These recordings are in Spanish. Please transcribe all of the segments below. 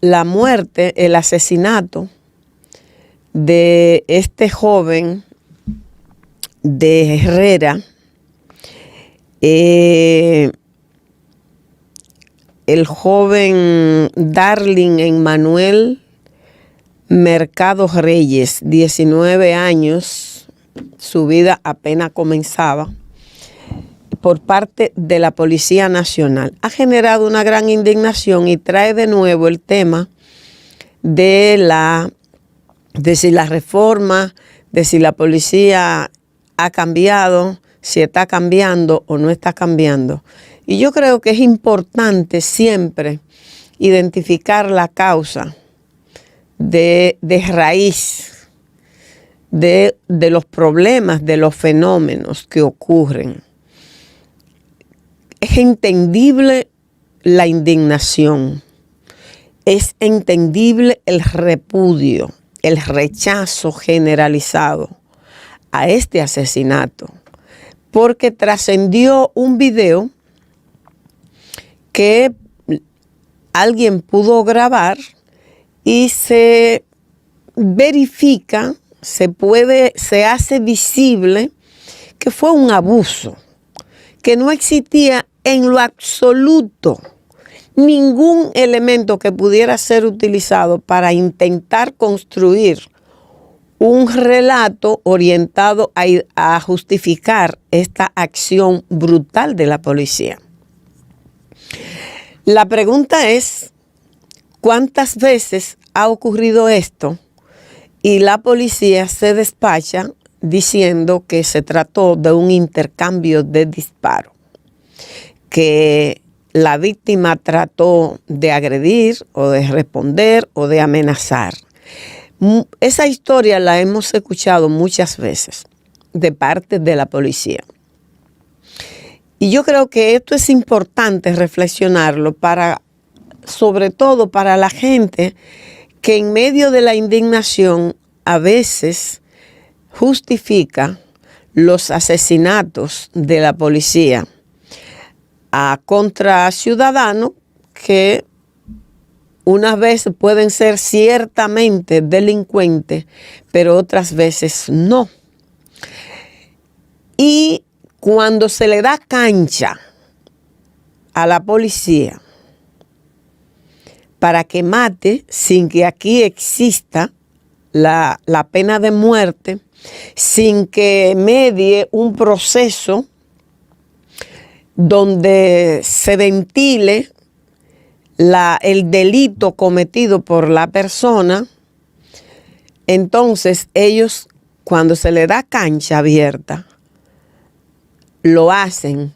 la muerte, el asesinato de este joven de Herrera, el joven Darling Emmanuel Mercado Reyes, 19 años, su vida apenas comenzaba, por parte de la Policía Nacional. Ha generado una gran indignación y trae de nuevo el tema de si la reforma, de si la policía ha cambiado, si está cambiando o no está cambiando. Y yo creo que es importante siempre identificar la causa de raíz de los problemas, de los fenómenos que ocurren. Es entendible la indignación, es entendible el repudio, el rechazo generalizado a este asesinato, porque trascendió un video que alguien pudo grabar y se verifica, se hace visible que fue un abuso, que no existía en lo absoluto ningún elemento que pudiera ser utilizado para intentar construir un relato orientado a justificar esta acción brutal de la policía. La pregunta es, ¿cuántas veces ha ocurrido esto y la policía se despacha diciendo que se trató de un intercambio de disparos, que la víctima trató de agredir o de responder o de amenazar? Esa historia la hemos escuchado muchas veces de parte de la policía. Y yo creo que esto es importante reflexionarlo sobre todo para la gente que en medio de la indignación a veces justifica los asesinatos de la policía contra ciudadanos que unas veces pueden ser ciertamente delincuentes, pero otras veces no. Y cuando se le da cancha a la policía para que mate sin que aquí exista la pena de muerte, sin que medie un proceso donde se ventile el delito cometido por la persona, entonces ellos, cuando se le da cancha abierta, lo hacen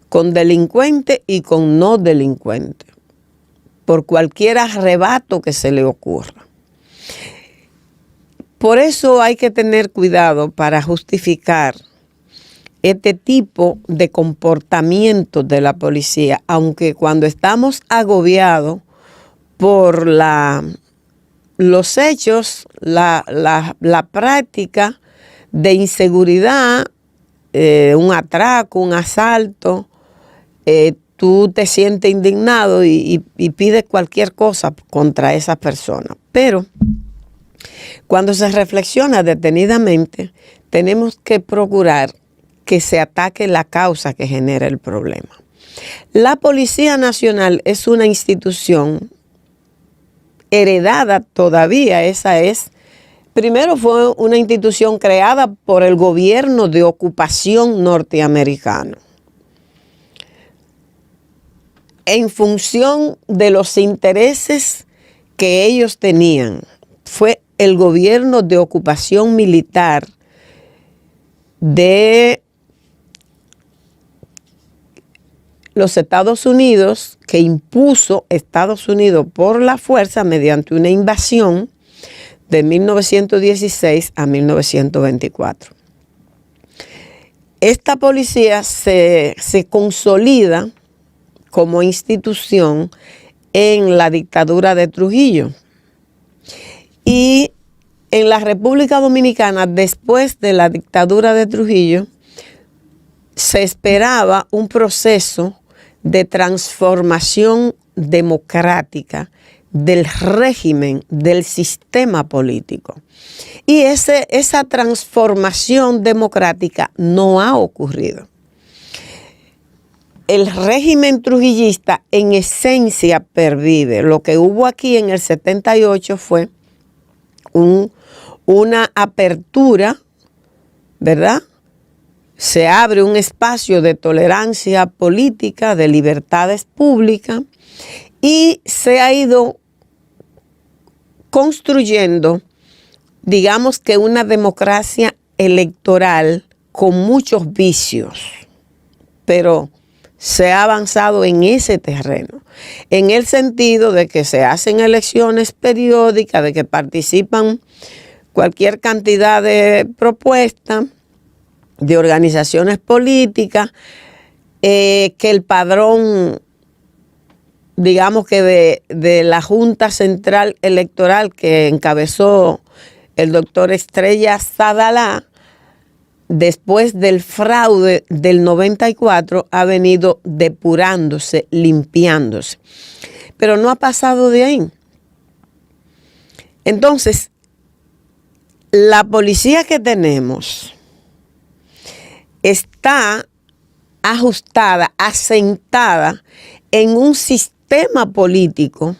con delincuente y con no delincuente, por cualquier arrebato que se le ocurra. Por eso hay que tener cuidado para justificar este tipo de comportamiento de la policía, aunque cuando estamos agobiados por los hechos, la práctica de inseguridad, un atraco, un asalto, tú te sientes indignado y pides cualquier cosa contra esa persona. Pero cuando se reflexiona detenidamente, tenemos que procurar que se ataque la causa que genera el problema. La Policía Nacional es una institución heredada todavía, primero fue una institución creada por el gobierno de ocupación norteamericano, en función de los intereses que ellos tenían. Fue el gobierno de ocupación militar de los Estados Unidos, que impuso Estados Unidos por la fuerza mediante una invasión de 1916 a 1924. Esta policía se consolida como institución en la dictadura de Trujillo. Y en la República Dominicana, después de la dictadura de Trujillo, se esperaba un proceso de transformación democrática del régimen, del sistema político. Y esa transformación democrática no ha ocurrido. El régimen trujillista en esencia pervive. Lo que hubo aquí en el 78 fue una apertura, ¿verdad? Se abre un espacio de tolerancia política, de libertades públicas, y se ha ido construyendo, digamos que una democracia electoral con muchos vicios, pero se ha avanzado en ese terreno, en el sentido de que se hacen elecciones periódicas, de que participan cualquier cantidad de propuestas, de organizaciones políticas, que el padrón, digamos que de la Junta Central Electoral que encabezó el doctor Estrella Sadalá, después del fraude del 94, ha venido depurándose, limpiándose. Pero no ha pasado de ahí. Entonces, la policía que tenemos está ajustada, asentada en un sistema político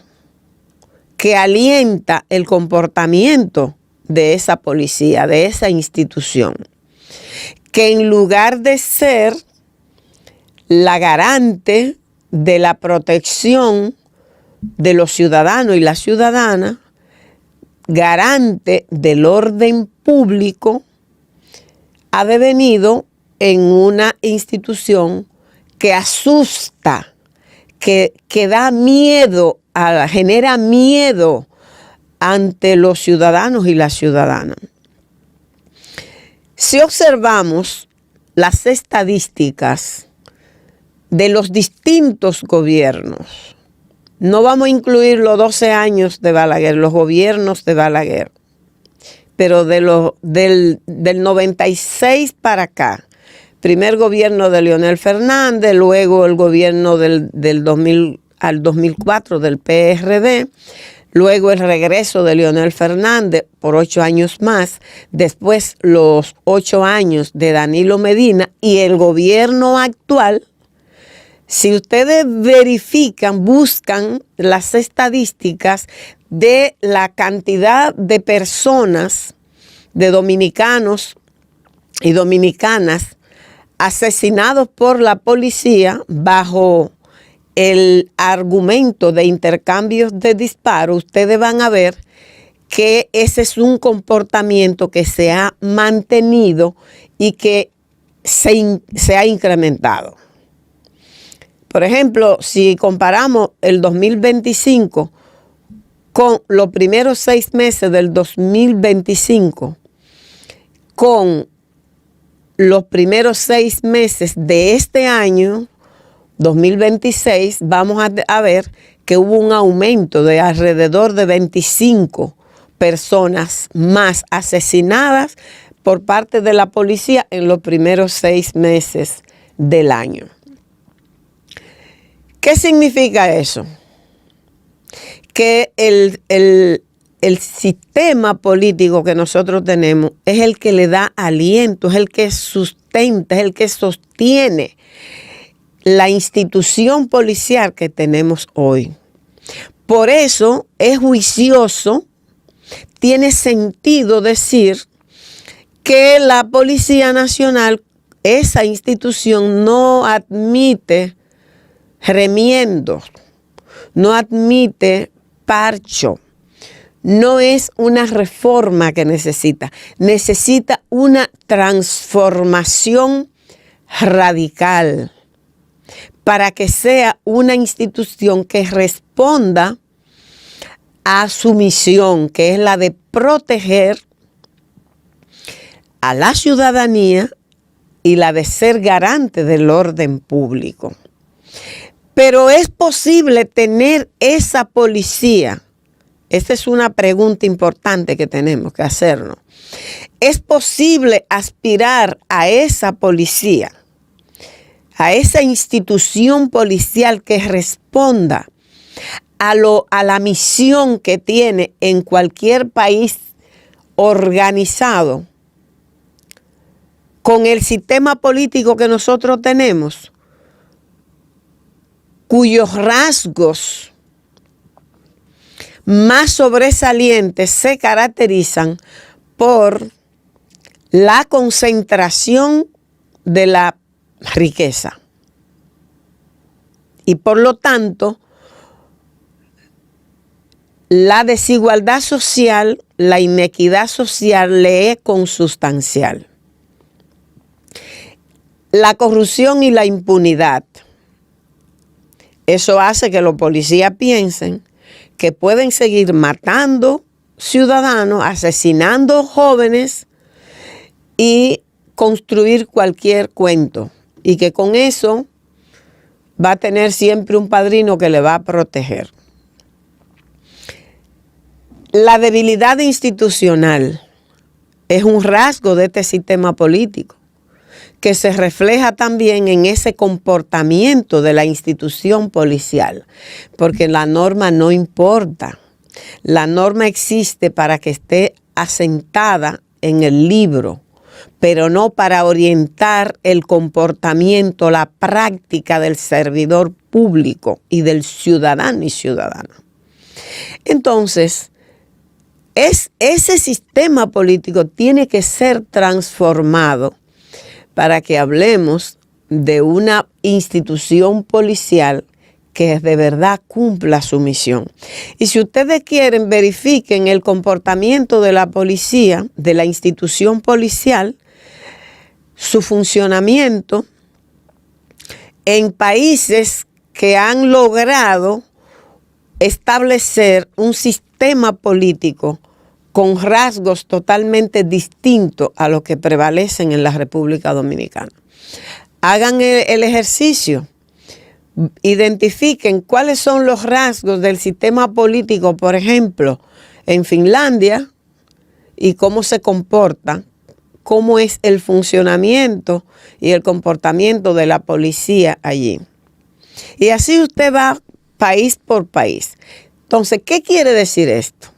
que alienta el comportamiento de esa policía, de esa institución, que en lugar de ser la garante de la protección de los ciudadanos y las ciudadanas, garante del orden público, ha devenido en una institución que asusta, que da miedo, genera miedo ante los ciudadanos y las ciudadanas. Si observamos las estadísticas de los distintos gobiernos, no vamos a incluir los 12 años de Balaguer, los gobiernos de Balaguer, pero del 96 para acá, primer gobierno de Leonel Fernández, luego el gobierno del 2000 al 2004 del PRD, luego el regreso de Leonel Fernández por 8 años más, después los 8 años de Danilo Medina y el gobierno actual. Si ustedes verifican, buscan las estadísticas de la cantidad de personas, de dominicanos y dominicanas asesinados por la policía bajo el argumento de intercambios de disparos, ustedes van a ver que ese es un comportamiento que se ha mantenido y que se ha incrementado. Por ejemplo, si comparamos el 2025 con los primeros 6 meses del 2025, con los primeros 6 meses de este año, 2026, vamos a ver que hubo un aumento de alrededor de 25 personas más asesinadas por parte de la policía en los primeros 6 meses del año. ¿Qué significa eso? Que el sistema político que nosotros tenemos es el que le da aliento, es el que sustenta, es el que sostiene la institución policial que tenemos hoy. Por eso es juicioso, tiene sentido decir que la Policía Nacional, esa institución, no admite remiendos, no admite parcho. No es una reforma que necesita una transformación radical para que sea una institución que responda a su misión, que es la de proteger a la ciudadanía y la de ser garante del orden público. Pero ¿es posible tener esa policía? Esta es una pregunta importante que tenemos que hacernos. ¿Es posible aspirar a esa policía, a esa institución policial que responda a la misión que tiene en cualquier país organizado, con el sistema político que nosotros tenemos, cuyos rasgos más sobresalientes se caracterizan por la concentración de la riqueza. Y por lo tanto, la desigualdad social, la inequidad social le es consustancial. La corrupción y la impunidad. Eso hace que los policías piensen que pueden seguir matando ciudadanos, asesinando jóvenes y construir cualquier cuento. Y que con eso va a tener siempre un padrino que le va a proteger. La debilidad institucional es un rasgo de este sistema político que se refleja también en ese comportamiento de la institución policial, porque la norma no importa. La norma existe para que esté asentada en el libro, pero no para orientar el comportamiento, la práctica del servidor público y del ciudadano y ciudadana. Entonces, ese sistema político tiene que ser transformado para que hablemos de una institución policial que de verdad cumpla su misión. Y si ustedes quieren, verifiquen el comportamiento de la policía, de la institución policial, su funcionamiento en países que han logrado establecer un sistema político con rasgos totalmente distintos a los que prevalecen en la República Dominicana. Hagan el ejercicio, identifiquen cuáles son los rasgos del sistema político, por ejemplo, en Finlandia, y cómo se comporta, cómo es el funcionamiento y el comportamiento de la policía allí. Y así usted va país por país. Entonces, ¿qué quiere decir esto?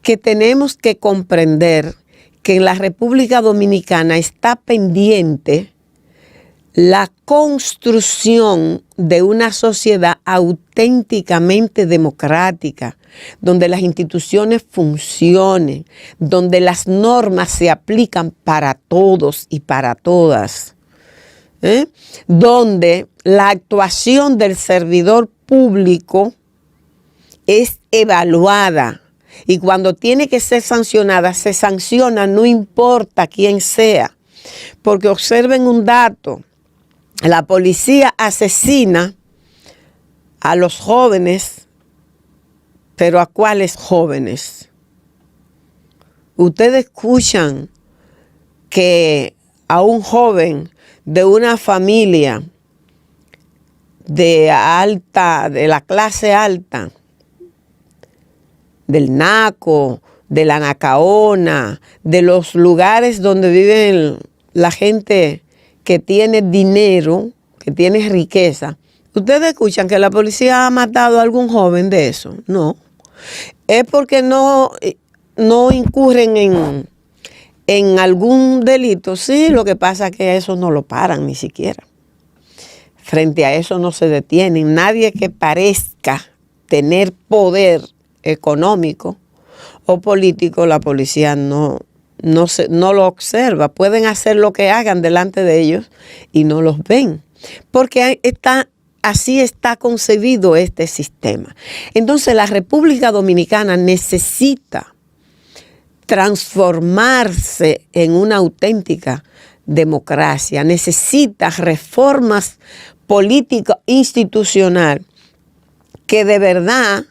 Que tenemos que comprender que en la República Dominicana está pendiente la construcción de una sociedad auténticamente democrática, donde las instituciones funcionen, donde las normas se aplican para todos y para todas, donde la actuación del servidor público es evaluada. Y cuando tiene que ser sancionada, se sanciona, no importa quién sea. Porque observen un dato, la policía asesina a los jóvenes, pero ¿a cuáles jóvenes? Ustedes escuchan que a un joven de una familia de la clase alta, del Naco, de la Nacaona, de los lugares donde viven la gente que tiene dinero, que tiene riqueza. ¿Ustedes escuchan que la policía ha matado a algún joven de eso? No. Es porque no incurren en algún delito. Sí, lo que pasa es que eso no lo paran ni siquiera. Frente a eso no se detienen. Nadie que parezca tener poder económico o político, la policía no lo observa. Pueden hacer lo que hagan delante de ellos y no los ven, porque así está concebido este sistema. Entonces la República Dominicana necesita transformarse en una auténtica democracia, necesita reformas políticas institucionales que de verdad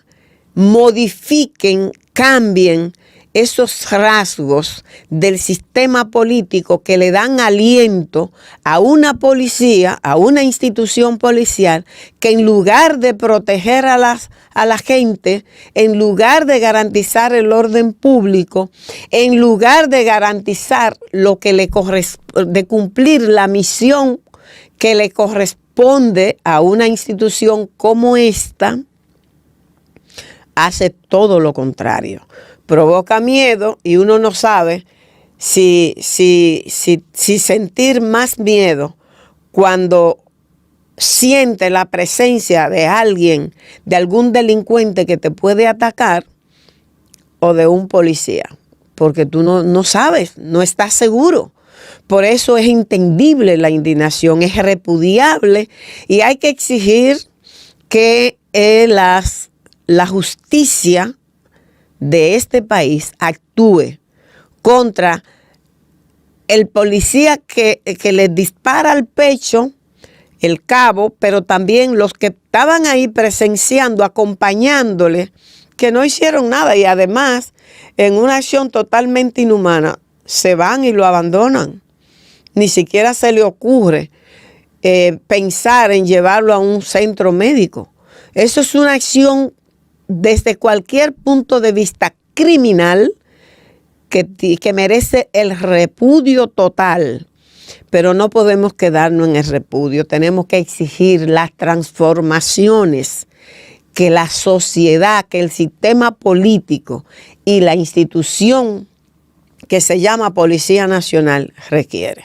modifiquen, cambien esos rasgos del sistema político que le dan aliento a una policía, a una institución policial, que en lugar de proteger a la gente, en lugar de garantizar el orden público, en lugar de garantizar lo que le corresponde, de cumplir la misión que le corresponde a una institución como esta, hace todo lo contrario. Provoca miedo y uno no sabe si sentir más miedo cuando siente la presencia de alguien, de algún delincuente que te puede atacar, o de un policía, porque tú no sabes, no estás seguro. Por eso es entendible la indignación, es repudiable y hay que exigir que la justicia de este país actúe contra el policía que le dispara al pecho, el cabo, pero también los que estaban ahí presenciando, acompañándole, que no hicieron nada y además en una acción totalmente inhumana se van y lo abandonan. Ni siquiera se le ocurre pensar en llevarlo a un centro médico. Eso es una acción desde cualquier punto de vista criminal que merece el repudio total. Pero no podemos quedarnos en el repudio, tenemos que exigir las transformaciones que la sociedad, que el sistema político y la institución que se llama Policía Nacional requiere.